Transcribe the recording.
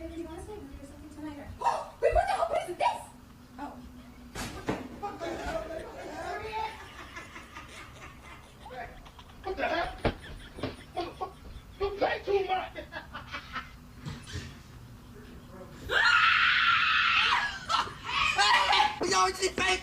if you want to stay with me or something tonight or... Oh, wait, what the hell? What is this? Oh. What the hell? You play too much. Yo, she's back.